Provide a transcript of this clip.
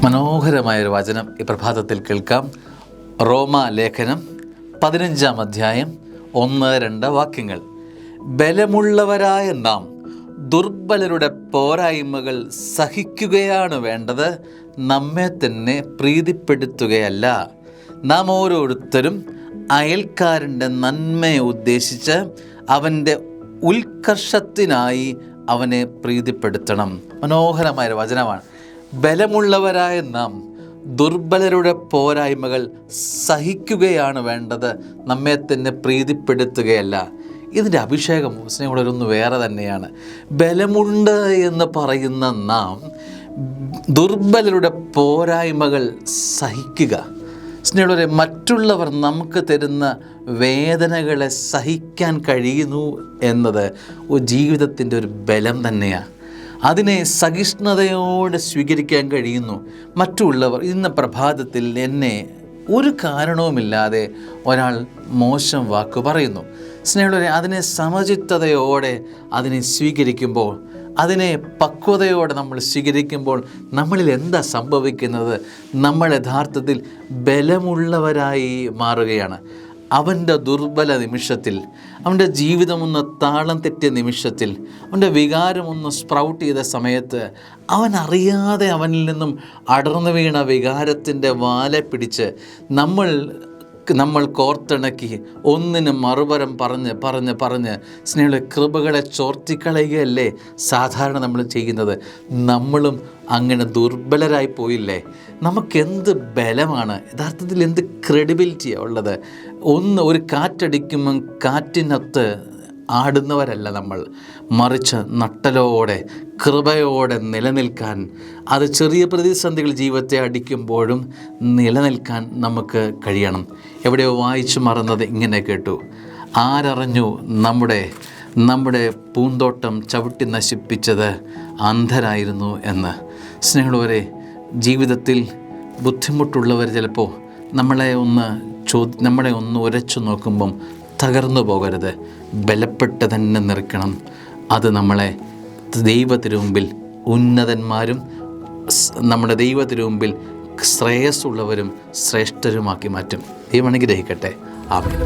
മനോഹരമായൊരു വചനം ഈ പ്രഭാതത്തിൽ കേൾക്കാം. റോമാ ലേഖനം 15-ാം അധ്യായം 1-2 വാക്യങ്ങൾ. ബലമുള്ളവരായ നാം ദുർബലരുടെ പോരായ്മകൾ സഹിക്കുകയാണ് വേണ്ടത്, നമ്മെ തന്നെ പ്രീതിപ്പെടുത്തുകയല്ല. നാം ഓരോരുത്തരും അയൽക്കാരൻ്റെ നന്മയെ ഉദ്ദേശിച്ച് അവൻ്റെ ഉത്കർഷത്തിനായി അവനെ പ്രീതിപ്പെടുത്തണം. മനോഹരമായൊരു വചനമാണ്. ബലമുള്ളവരായ നാം ദുർബലരുടെ പോരായ്മകൾ സഹിക്കുകയാണ് വേണ്ടത്, നമ്മെ തന്നെ പ്രീതിപ്പെടുത്തുകയല്ല. ഇതിൻ്റെ അഭിഷേകം സ്നേഹമുള്ളവരൊന്ന് വേറെ തന്നെയാണ്. ബലമുണ്ട് എന്ന് പറയുന്ന നാം ദുർബലരുടെ പോരായ്മകൾ സഹിക്കുക. സ്നേഹമുള്ളവരെ, മറ്റുള്ളവർ നമുക്ക് തരുന്ന വേദനകളെ സഹിക്കാൻ കഴിയുന്നു എന്നത് ജീവിതത്തിൻ്റെ ഒരു ബലം തന്നെയാണ്. അതിനെ സഹിഷ്ണുതയോടെ സ്വീകരിക്കാൻ കഴിയുന്നു. മറ്റുള്ളവർ ഇന്ന് പ്രഭാതത്തിൽ എന്നെ ഒരു കാരണവുമില്ലാതെ ഒരാൾ മോശം വാക്ക് പറയുന്നു. സ്നേഹമുള്ളവരെ, അതിനെ സമചിത്തതയോടെ അതിനെ സ്വീകരിക്കുമ്പോൾ, അതിനെ പക്വതയോടെ നമ്മൾ സ്വീകരിക്കുമ്പോൾ നമ്മളിൽ എന്താ സംഭവിക്കുന്നത്? നമ്മൾ യഥാർത്ഥത്തിൽ ബലമുള്ളവരായി മാറുകയാണ്. അവൻ്റെ ദുർബല നിമിഷത്തിൽ, അവൻ്റെ ജീവിതമൊന്ന് താളം തെറ്റിയ നിമിഷത്തിൽ, അവൻ്റെ വികാരമൊന്ന് സ്പ്രൗട്ട് ചെയ്ത സമയത്ത് അവൻ അറിയാതെ അവനിൽ നിന്നും അടർന്നു വീണ വികാരത്തിൻ്റെ വാലെ പിടിച്ച് നമ്മൾ കോർത്തിണക്കി ഒന്നിന് മറുപരം പറഞ്ഞ് സ്നേഹമുള്ള കൃപകളെ ചോർത്തിക്കളയുകയല്ലേ സാധാരണ നമ്മൾ ചെയ്യുന്നത്. നമ്മളും അങ്ങനെ ദുർബലരായി പോയില്ലേ? നമുക്കെന്ത് ബലമാണ്, യഥാർത്ഥത്തിൽ എന്ത് ക്രെഡിബിലിറ്റിയാണ് ഉള്ളത്? ഒരു കാറ്റടിക്കുമ്പം കാറ്റിനൊത്ത് ആടുന്നവരല്ല നമ്മൾ, മറിച്ച് നട്ടലോടെ കൃപയോടെ നിലനിൽക്കാൻ, അത് ചെറിയ പ്രതിസന്ധികൾ ജീവിതത്തെ അടിക്കുമ്പോഴും നിലനിൽക്കാൻ നമുക്ക് കഴിയണം. എവിടെയോ വായിച്ചു മറന്നത് ഇങ്ങനെ കേട്ടു: ആരറിഞ്ഞു നമ്മുടെ പൂന്തോട്ടം ചവിട്ടി നശിപ്പിച്ചത് അന്ധരായിരുന്നു എന്ന്. സ്നേഹമുള്ളവരെ, ജീവിതത്തിൽ ബുദ്ധിമുട്ടുള്ളവർ ചിലപ്പോൾ നമ്മളെ ഒന്ന് ഉരച്ചു നോക്കുമ്പം തകർന്നു പോകരുത്, ബലപ്പെട്ട് തന്നെ നിൽക്കണം. അത് നമ്മളെ ദൈവത്തിനു മുമ്പിൽ ഉന്നതന്മാരും നമ്മുടെ ദൈവത്തിനു മുമ്പിൽ ശ്രേയസ്സുള്ളവരും ശ്രേഷ്ഠരുമാക്കി മാറ്റും. ദൈവം അനുഗ്രഹിക്കട്ടെ. ആമേൻ.